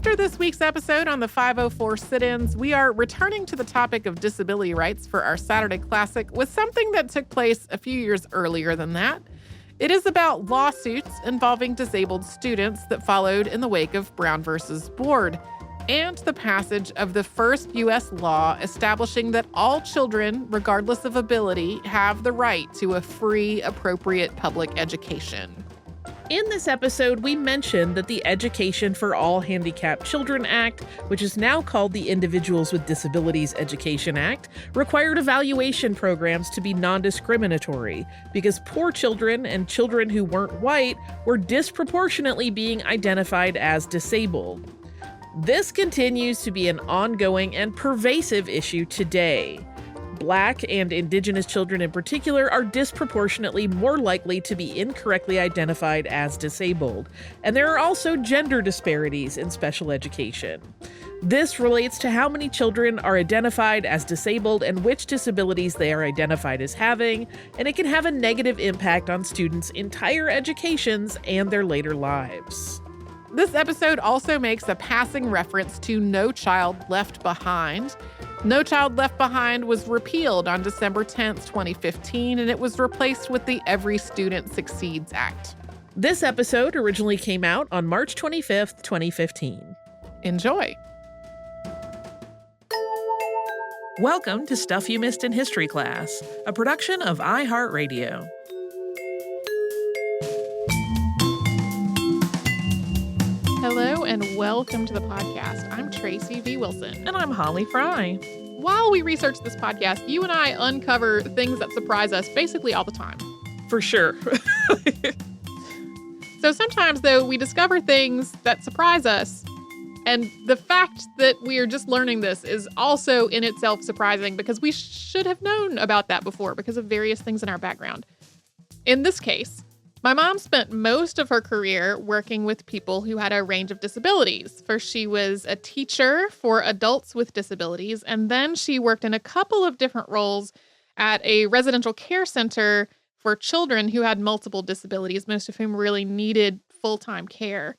After this week's episode on the 504 sit-ins, we are returning to the topic of disability rights for our Saturday Classic with something that took place a few years earlier than that. It is about lawsuits involving disabled students that followed in the wake of Brown versus Board, and the passage of the first U.S. law establishing that all children, regardless of ability, have the right to a free, appropriate public education. In this episode, we mentioned that the Education for All Handicapped Children Act, which is now called the Individuals with Disabilities Education Act, required evaluation programs to be non-discriminatory because poor children and children who weren't white were disproportionately being identified as disabled. This continues to be an ongoing and pervasive issue today. Black and Indigenous children in particular are disproportionately more likely to be incorrectly identified as disabled, and there are also gender disparities in special education. This relates to how many children are identified as disabled and which disabilities they are identified as having, and it can have a negative impact on students' entire educations and their later lives. This episode also makes a passing reference to No Child Left Behind. No Child Left Behind was repealed on December 10th, 2015, and it was replaced with the Every Student Succeeds Act. This episode originally came out on March 25th, 2015. Enjoy. Welcome to Stuff You Missed in History Class, a production of iHeartRadio. Hello and welcome to the podcast. I'm Tracy V. Wilson. And I'm Holly Fry. While we research this podcast, you and I uncover things that surprise us basically all the time. For sure. So sometimes, though, we discover things that surprise us, and the fact that we are just learning this is also in itself surprising because we should have known about that before because of various things in our background. In this case, my mom spent most of her career working with people who had a range of disabilities. First, she was a teacher for adults with disabilities, and then she worked in a couple of different roles at a residential care center for children who had multiple disabilities, most of whom really needed full-time care.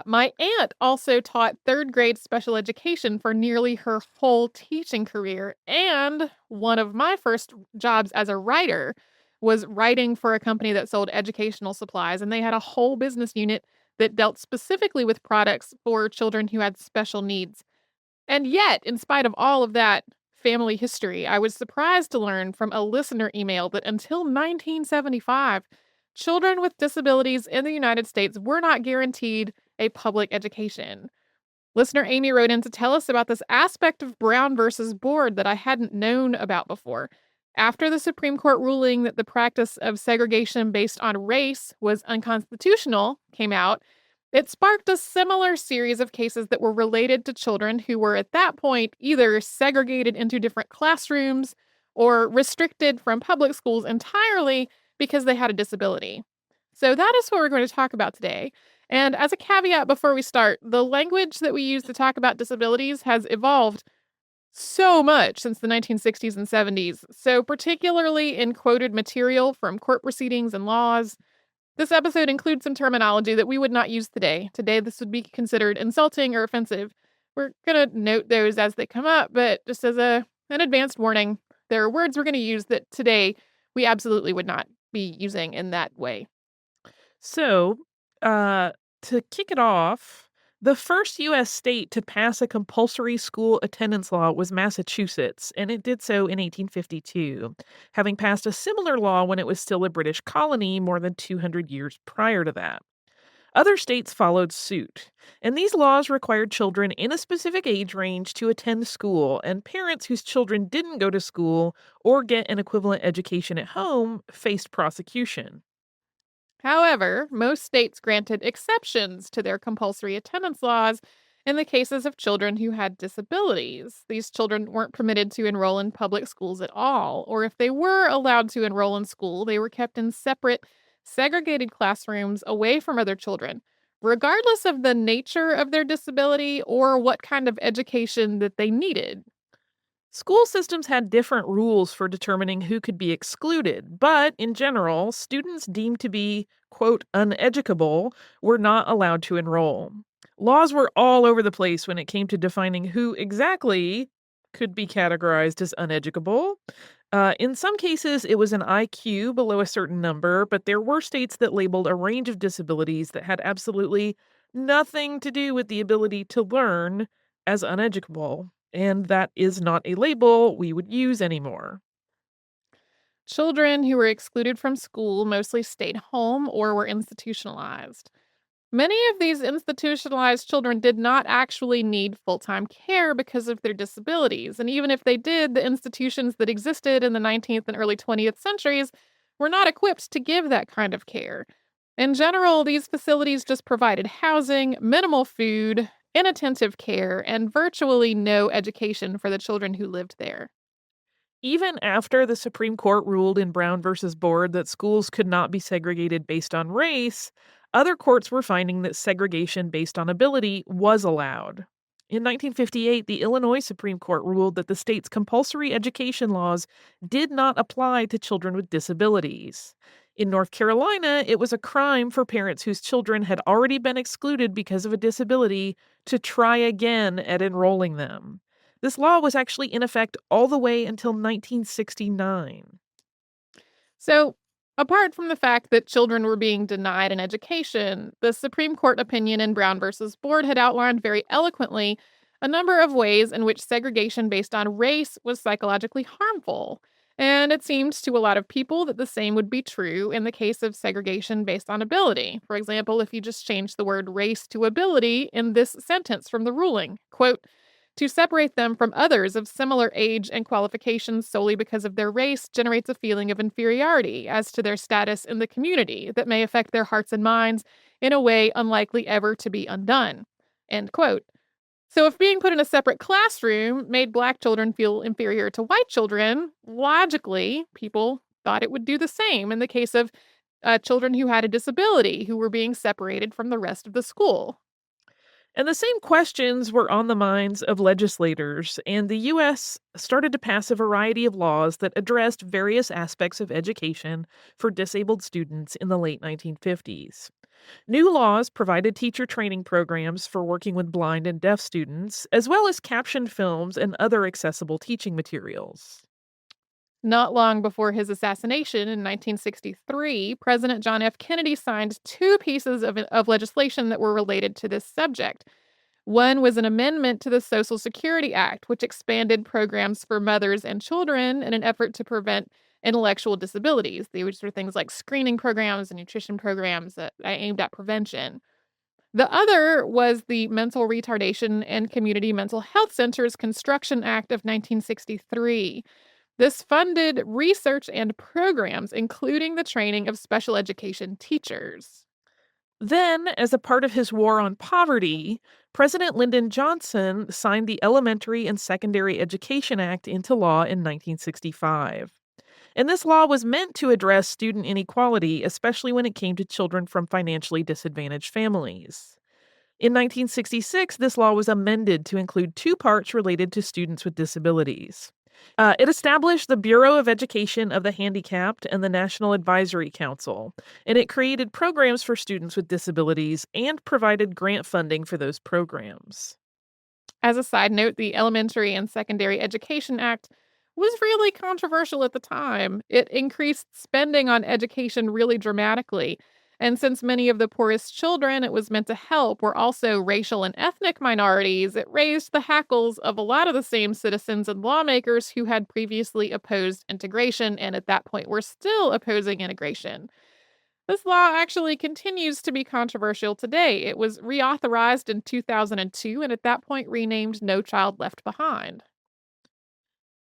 My aunt also taught third grade special education for nearly her whole teaching career, and one of my first jobs as a writer was writing for a company that sold educational supplies, and they had a whole business unit that dealt specifically with products for children who had special needs. And yet, in spite of all of that family history, I was surprised to learn from a listener email that until 1975, children with disabilities in the United States were not guaranteed a public education. Listener Amy wrote in to tell us about this aspect of Brown versus Board that I hadn't known about before. After the Supreme Court ruling that the practice of segregation based on race was unconstitutional came out, it sparked a similar series of cases that were related to children who were at that point either segregated into different classrooms or restricted from public schools entirely because they had a disability. So that is what we're going to talk about today. And as a caveat before we start, the language that we use to talk about disabilities has evolved so much since the 1960s and 70s, so particularly in quoted material from court proceedings and laws. This episode includes some terminology that we would not use today. Today, this would be considered insulting or offensive. We're going to note those as they come up, but just as an advanced warning, there are words we're going to use that today we absolutely would not be using in that way. So, to kick it off, the first U.S. state to pass a compulsory school attendance law was Massachusetts, and it did so in 1852, having passed a similar law when it was still a British colony more than 200 years prior to that. Other states followed suit, and these laws required children in a specific age range to attend school, and parents whose children didn't go to school or get an equivalent education at home faced prosecution. However, most states granted exceptions to their compulsory attendance laws in the cases of children who had disabilities. These children weren't permitted to enroll in public schools at all, or if they were allowed to enroll in school, they were kept in separate, segregated classrooms away from other children, regardless of the nature of their disability or what kind of education that they needed. School systems had different rules for determining who could be excluded, but in general, students deemed to be, quote, uneducable were not allowed to enroll. Laws were all over the place when it came to defining who exactly could be categorized as uneducable. In some cases, it was an IQ below a certain number, but there were states that labeled a range of disabilities that had absolutely nothing to do with the ability to learn as uneducable. And that is not a label we would use anymore. Children who were excluded from school mostly stayed home or were institutionalized. Many of these institutionalized children did not actually need full time care because of their disabilities. And even if they did, the institutions that existed in the 19th and early 20th centuries were not equipped to give that kind of care. In general, these facilities just provided housing, minimal food, inattentive care, and virtually no education for the children who lived there. Even after the Supreme Court ruled in Brown versus Board that schools could not be segregated based on race, other courts were finding that segregation based on ability was allowed. In 1958, the Illinois Supreme Court ruled that the state's compulsory education laws did not apply to children with disabilities. In North Carolina, it was a crime for parents whose children had already been excluded because of a disability to try again at enrolling them. This law was actually in effect all the way until 1969. So, apart from the fact that children were being denied an education, the Supreme Court opinion in Brown versus Board had outlined very eloquently a number of ways in which segregation based on race was psychologically harmful. And it seemed to a lot of people that the same would be true in the case of segregation based on ability. For example, if you just change the word race to ability in this sentence from the ruling, quote, to separate them from others of similar age and qualifications solely because of their race generates a feeling of inferiority as to their status in the community that may affect their hearts and minds in a way unlikely ever to be undone. End quote. So, if being put in a separate classroom made Black children feel inferior to white children, logically, people thought it would do the same in the case of children who had a disability who were being separated from the rest of the school. And the same questions were on the minds of legislators, and the U.S. started to pass a variety of laws that addressed various aspects of education for disabled students in the late 1950s. New laws provided teacher training programs for working with blind and deaf students, as well as captioned films and other accessible teaching materials. Not long before his assassination in 1963, President John F. Kennedy signed two pieces of legislation that were related to this subject. One was an amendment to the Social Security Act, which expanded programs for mothers and children in an effort to prevent intellectual disabilities. These were things like screening programs and nutrition programs that aimed at prevention. The other was the Mental Retardation and Community Mental Health Centers Construction Act of 1963. This funded research and programs, including the training of special education teachers. Then, as a part of his war on poverty, President Lyndon Johnson signed the Elementary and Secondary Education Act into law in 1965. And this law was meant to address student inequality, especially when it came to children from financially disadvantaged families. In 1966, this law was amended to include two parts related to students with disabilities. It established the Bureau of Education of the Handicapped and the National Advisory Council, and it created programs for students with disabilities and provided grant funding for those programs. As a side note, the Elementary and Secondary Education Act was really controversial at the time. It increased spending on education really dramatically. And since many of the poorest children it was meant to help were also racial and ethnic minorities, it raised the hackles of a lot of the same citizens and lawmakers who had previously opposed integration and at that point were still opposing integration. This law actually continues to be controversial today. It was reauthorized in 2002 and at that point renamed No Child Left Behind.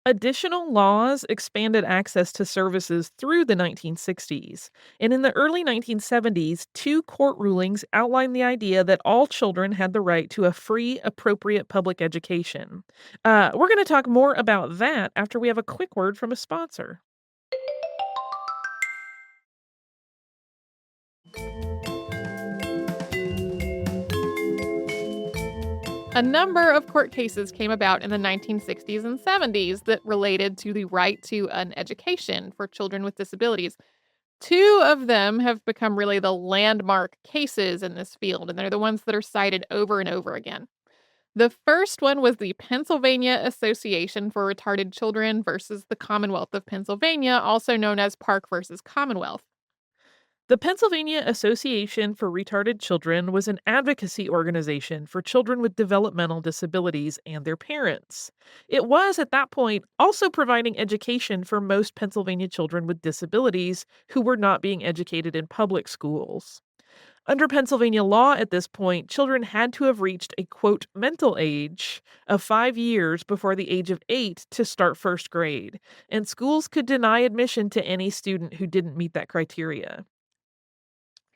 Additional laws expanded access to services through the 1960s, and in the early 1970s, two court rulings outlined the idea that all children had the right to a free, appropriate public education. We're going to talk more about that after we have a quick word from a sponsor. A number of court cases came about in the 1960s and 70s that related to the right to an education for children with disabilities. Two of them have become really the landmark cases in this field, and they're the ones that are cited over and over again. The first one was the Pennsylvania Association for Retarded Children versus the Commonwealth of Pennsylvania, also known as Park versus Commonwealth. The Pennsylvania Association for Retarded Children was an advocacy organization for children with developmental disabilities and their parents. It was, at that point, also providing education for most Pennsylvania children with disabilities who were not being educated in public schools. Under Pennsylvania law at this point, children had to have reached a quote mental age of 5 years before the age of 8 to start first grade, and schools could deny admission to any student who didn't meet that criteria.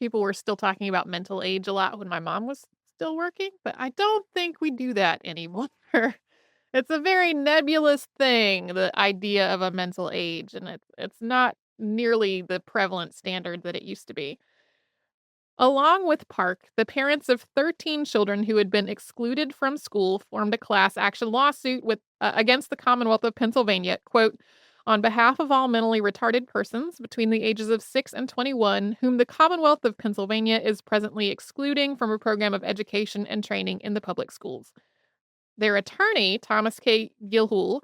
People were still talking about mental age a lot when my mom was still working, but I don't think we do that anymore. It's a very nebulous thing, the idea of a mental age, and it's not nearly the prevalent standard that it used to be. Along with Park, the parents of 13 children who had been excluded from school formed a class action lawsuit against the Commonwealth of Pennsylvania, quote, on behalf of all mentally retarded persons between the ages of 6 and 21, whom the Commonwealth of Pennsylvania is presently excluding from a program of education and training in the public schools. Their attorney, Thomas K. Gilhul,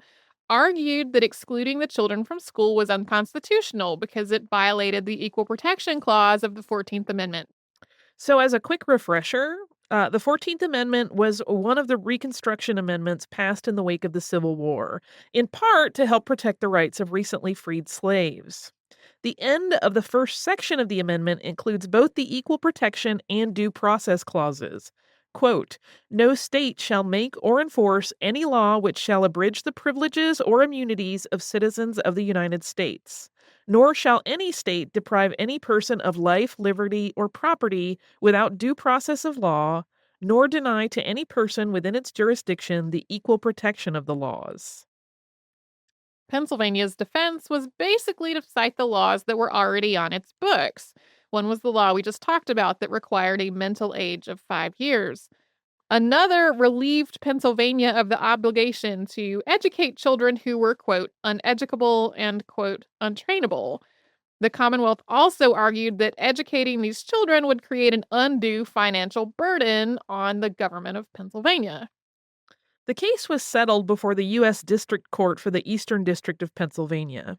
argued that excluding the children from school was unconstitutional because it violated the Equal Protection Clause of the 14th Amendment. So, as a quick refresher, the 14th Amendment was one of the Reconstruction Amendments passed in the wake of the Civil War, in part to help protect the rights of recently freed slaves. The end of the first section of the amendment includes both the equal protection and due process clauses. Quote, no state shall make or enforce any law which shall abridge the privileges or immunities of citizens of the United States. Nor shall any state deprive any person of life, liberty, or property without due process of law, nor deny to any person within its jurisdiction the equal protection of the laws. Pennsylvania's defense was basically to cite the laws that were already on its books. One was the law we just talked about that required a mental age of 5 years. Another relieved Pennsylvania of the obligation to educate children who were, quote, uneducable and, quote, untrainable. The Commonwealth also argued that educating these children would create an undue financial burden on the government of Pennsylvania. The case was settled before the U.S. District Court for the Eastern District of Pennsylvania.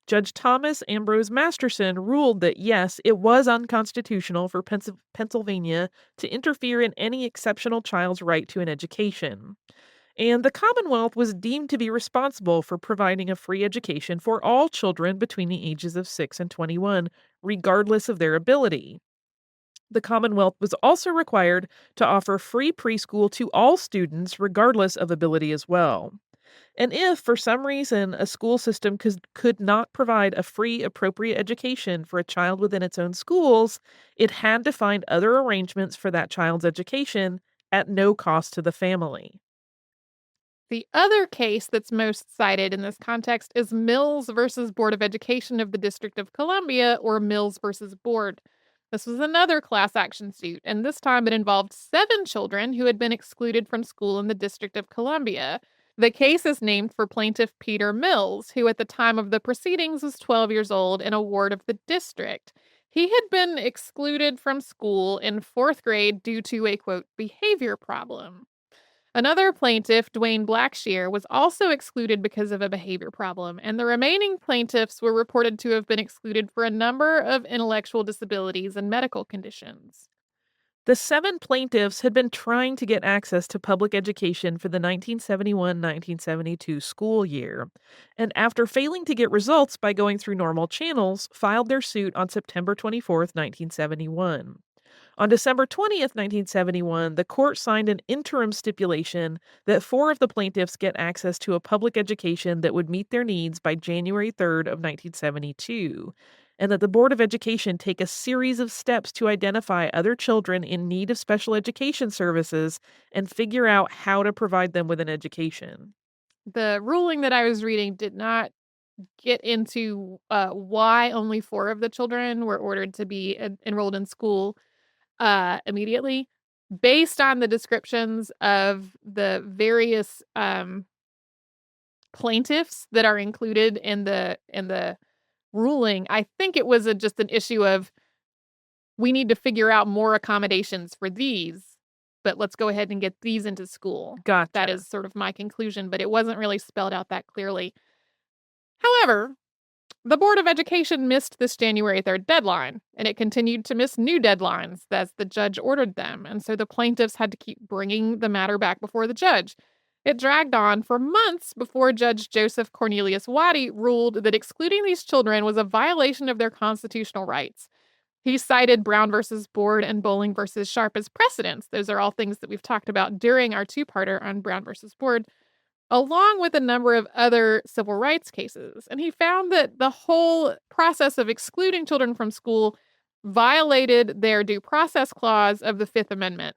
Judge Thomas Ambrose Masterson ruled that yes, it was unconstitutional for Pennsylvania to interfere in any exceptional child's right to an education. And the Commonwealth was deemed to be responsible for providing a free education for all children between the ages of 6 and 21, regardless of their ability. The Commonwealth was also required to offer free preschool to all students, regardless of ability as well. And if, for some reason, a school system could not provide a free, appropriate education for a child within its own schools, it had to find other arrangements for that child's education at no cost to the family. The other case that's most cited in this context is Mills versus Board of Education of the District of Columbia, or Mills versus Board. This was another class action suit, and this time it involved 7 children who had been excluded from school in the District of Columbia. The case is named for plaintiff Peter Mills, who at the time of the proceedings was 12 years old and a ward of the district. He had been excluded from school in 4th grade due to a, quote, behavior problem. Another plaintiff, Dwayne Blackshear, was also excluded because of a behavior problem, and the remaining plaintiffs were reported to have been excluded for a number of intellectual disabilities and medical conditions. The 7 plaintiffs had been trying to get access to public education for the 1971-1972 school year, and after failing to get results by going through normal channels, filed their suit on September 24, 1971. On December 20th, 1971, the court signed an interim stipulation that 4 of the plaintiffs get access to a public education that would meet their needs by January 3rd of 1972, and that the Board of Education take a series of steps to identify other children in need of special education services and figure out how to provide them with an education. The ruling that I was reading did not get into why only 4 of the children were ordered to be enrolled in school immediately, based on the descriptions of the various plaintiffs that are included in the ruling. I think it was just an issue of we need to figure out more accommodations for these, but let's go ahead and get these into school. Gotcha. That is sort of my conclusion, but it wasn't really spelled out that clearly. However, the Board of Education missed this January 3rd deadline, and it continued to miss new deadlines as the judge ordered them, and so the plaintiffs had to keep bringing the matter back before the judge. It dragged on for months before Judge Joseph Cornelius Waddy ruled that excluding these children was a violation of their constitutional rights. He cited Brown versus Board and Bowling versus Sharp as precedents. Those are all things that we've talked about during our two-parter on Brown versus Board, along with a number of other civil rights cases. And he found that the whole process of excluding children from school violated their due process clause of the Fifth Amendment.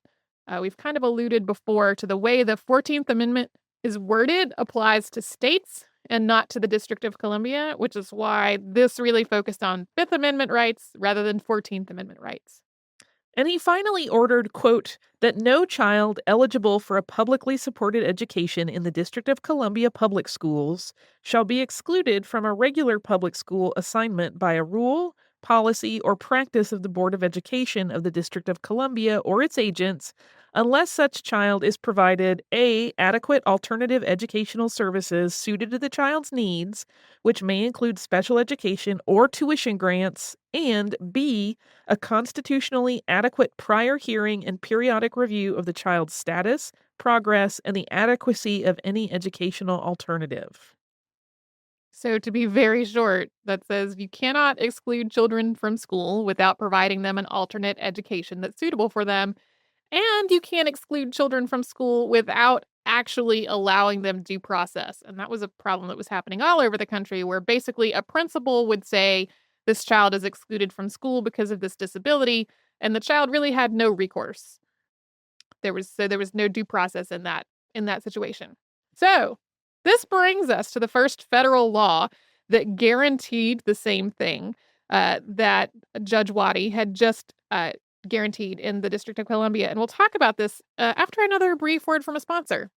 We've kind of alluded before to the way the 14th Amendment is worded applies to states and not to the District of Columbia, which is why this really focused on Fifth Amendment rights rather than 14th Amendment rights. And he finally ordered, quote, that no child eligible for a publicly supported education in the District of Columbia public schools shall be excluded from a regular public school assignment by a rule, policy, or practice of the Board of Education of the District of Columbia or its agents, unless such child is provided A, adequate alternative educational services suited to the child's needs, which may include special education or tuition grants, and B, a constitutionally adequate prior hearing and periodic review of the child's status, progress, and the adequacy of any educational alternative. So, to be very short, that says you cannot exclude children from school without providing them an alternate education that's suitable for them. And you can't exclude children from school without actually allowing them due process. And that was a problem that was happening all over the country, where basically a principal would say, this child is excluded from school because of this disability, and the child really had no recourse. There was no due process in that situation. So this brings us to the first federal law that guaranteed the same thing that Judge Waddy had just guaranteed in the District of Columbia. And we'll talk about this after another brief word from a sponsor.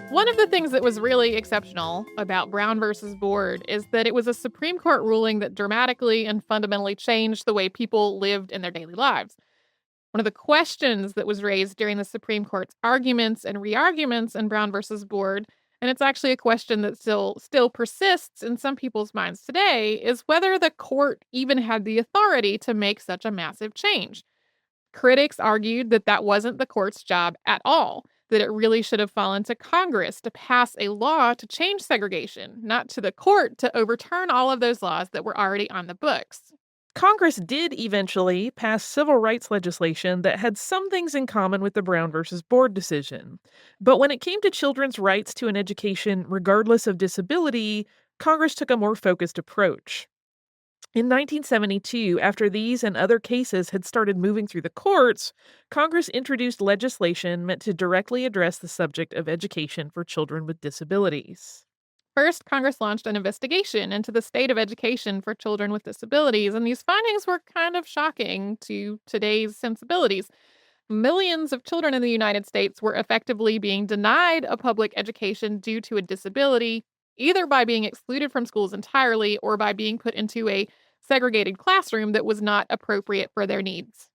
One of the things that was really exceptional about Brown versus Board is that it was a Supreme Court ruling that dramatically and fundamentally changed the way people lived in their daily lives. One of the questions that was raised during the Supreme Court's arguments and re-arguments in Brown versus Board, and it's actually a question that still persists in some people's minds today, is whether the court even had the authority to make such a massive change. Critics argued that that wasn't the court's job at all, that it really should have fallen to Congress to pass a law to change segregation, not to the court to overturn all of those laws that were already on the books. Congress did eventually pass civil rights legislation that had some things in common with the Brown versus Board decision. But when it came to children's rights to an education regardless of disability, Congress took a more focused approach. In 1972, after these and other cases had started moving through the courts, Congress introduced legislation meant to directly address the subject of education for children with disabilities. First, Congress launched an investigation into the state of education for children with disabilities, and these findings were kind of shocking to today's sensibilities. Millions of children in the United States were effectively being denied a public education due to a disability, either by being excluded from schools entirely or by being put into a segregated classroom that was not appropriate for their needs.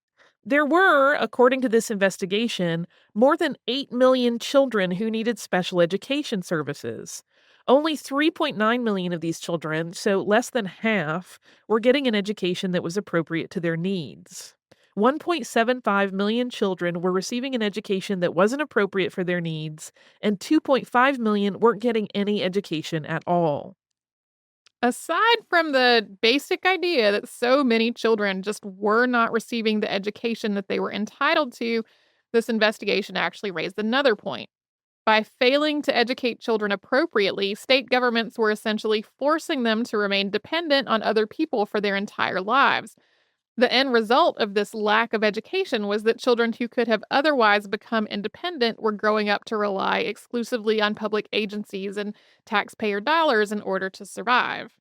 There were, according to this investigation, more than 8 million children who needed special education services. Only 3.9 million of these children, so less than half, were getting an education that was appropriate to their needs. 1.75 million children were receiving an education that wasn't appropriate for their needs, and 2.5 million weren't getting any education at all. Aside from the basic idea that so many children just were not receiving the education that they were entitled to, this investigation actually raised another point. By failing to educate children appropriately, state governments were essentially forcing them to remain dependent on other people for their entire lives. The end result of this lack of education was that children who could have otherwise become independent were growing up to rely exclusively on public agencies and taxpayer dollars in order to survive.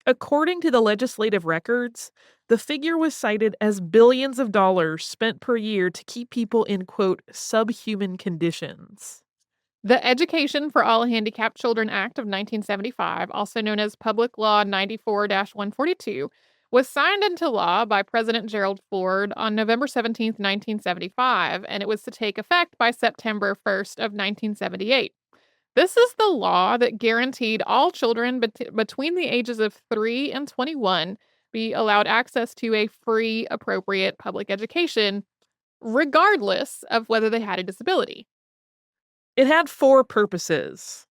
According to the legislative records, the figure was cited as billions of dollars spent per year to keep people in, quote, subhuman conditions. The Education for All Handicapped Children Act of 1975, also known as Public Law 94 142, was signed into law by President Gerald Ford on November 17, 1975, and it was to take effect by September 1st of 1978. This is the law that guaranteed all children between the ages of 3 and 21 be allowed access to a free, appropriate public education, regardless of whether they had a disability. It had four purposes.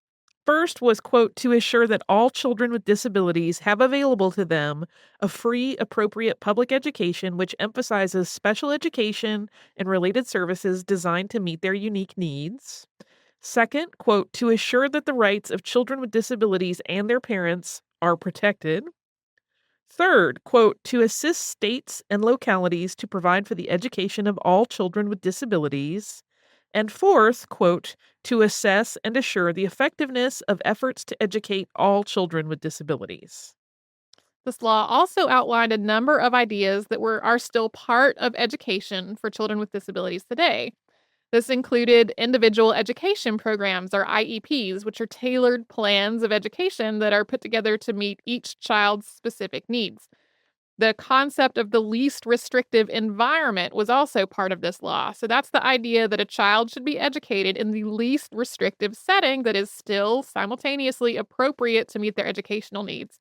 First was, quote, to assure that all children with disabilities have available to them a free, appropriate public education which emphasizes special education and related services designed to meet their unique needs. Second, quote, to assure that the rights of children with disabilities and their parents are protected. Third, quote, to assist states and localities to provide for the education of all children with disabilities. And fourth, quote, to assess and assure the effectiveness of efforts to educate all children with disabilities. This law also outlined a number of ideas that are still part of education for children with disabilities today. This included individual education programs, or IEPs, which are tailored plans of education that are put together to meet each child's specific needs. The concept of the least restrictive environment was also part of this law. So that's the idea that a child should be educated in the least restrictive setting that is still simultaneously appropriate to meet their educational needs.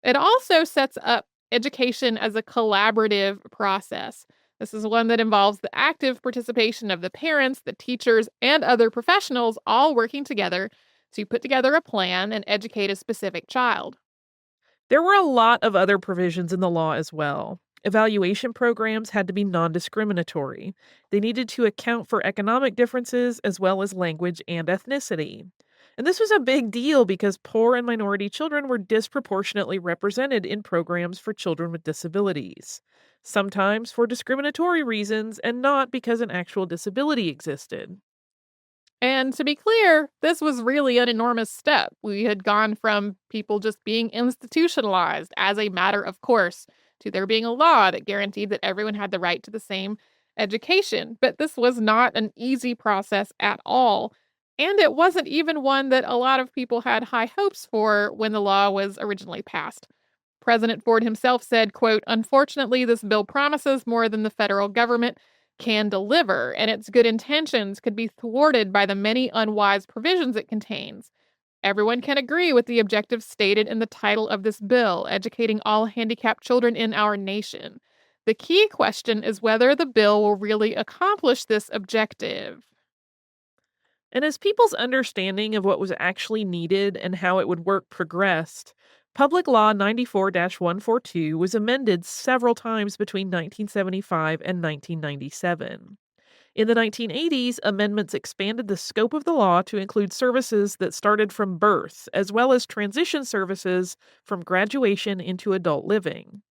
It also sets up education as a collaborative process. This is one that involves the active participation of the parents, the teachers, and other professionals all working together to put together a plan and educate a specific child. There were a lot of other provisions in the law as well. Evaluation programs had to be non discriminatory. They needed to account for economic differences as well as language and ethnicity. And this was a big deal because poor and minority children were disproportionately represented in programs for children with disabilities, sometimes for discriminatory reasons and not because an actual disability existed. And to be clear, this was really an enormous step. We had gone from people just being institutionalized as a matter of course to there being a law that guaranteed that everyone had the right to the same education. But this was not an easy process at all. And it wasn't even one that a lot of people had high hopes for when the law was originally passed. President Ford himself said, quote, "Unfortunately, this bill promises more than the federal government can deliver, and its good intentions could be thwarted by the many unwise provisions it contains. Everyone can agree with the objectives stated in the title of this bill, educating all handicapped children in our nation. The key question is whether the bill will really accomplish this objective." And as people's understanding of what was actually needed and how it would work progressed, Public Law 94 142 was amended several times between 1975 and 1997. In the 1980s, amendments expanded the scope of the law to include services that started from birth, as well as transition services from graduation into adult living.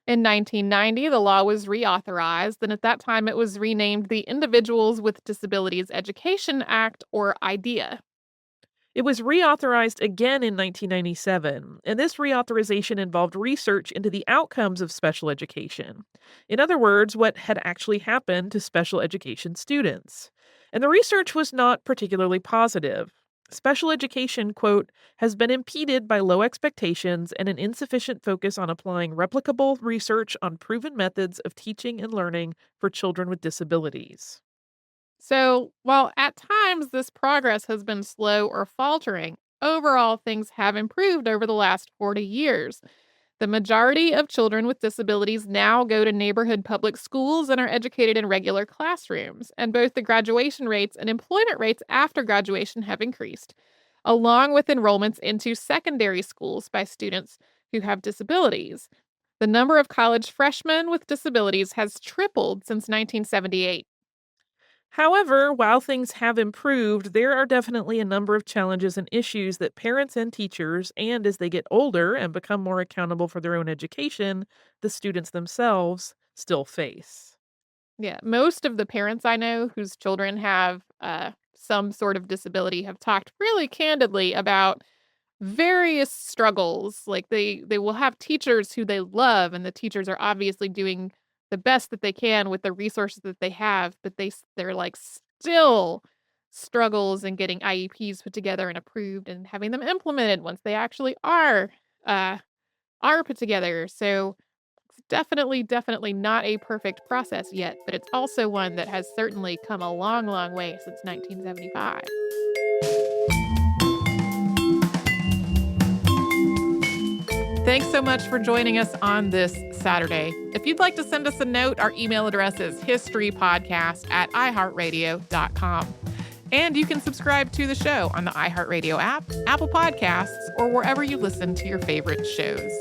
In 1990, the law was reauthorized, and at that time it was renamed the Individuals with Disabilities Education Act, or IDEA. It was reauthorized again in 1997, and this reauthorization involved research into the outcomes of special education. In other words, what had actually happened to special education students. And the research was not particularly positive. Special education, quote, has been impeded by low expectations and an insufficient focus on applying replicable research on proven methods of teaching and learning for children with disabilities. So, while at times this progress has been slow or faltering, overall things have improved over the last 40 years. The majority of children with disabilities now go to neighborhood public schools and are educated in regular classrooms, and both the graduation rates and employment rates after graduation have increased, along with enrollments into secondary schools by students who have disabilities. The number of college freshmen with disabilities has tripled since 1978. However, while things have improved, there are definitely a number of challenges and issues that parents and teachers, and as they get older and become more accountable for their own education, the students themselves still face. Yeah, most of the parents I know whose children have some sort of disability have talked really candidly about various struggles. Like they will have teachers who they love, and the teachers are obviously doing the best that they can with the resources that they have, but they're like still struggles in getting IEPs put together and approved and having them implemented once they actually uh are put together. So it's definitely not a perfect process yet, but it's also one that has certainly come a long, long way since 1975. Thanks so much for joining us on this Saturday. If you'd like to send us a note, our email address is historypodcast@iheartradio.com. And you can subscribe to the show on the iHeartRadio app, Apple Podcasts, or wherever you listen to your favorite shows.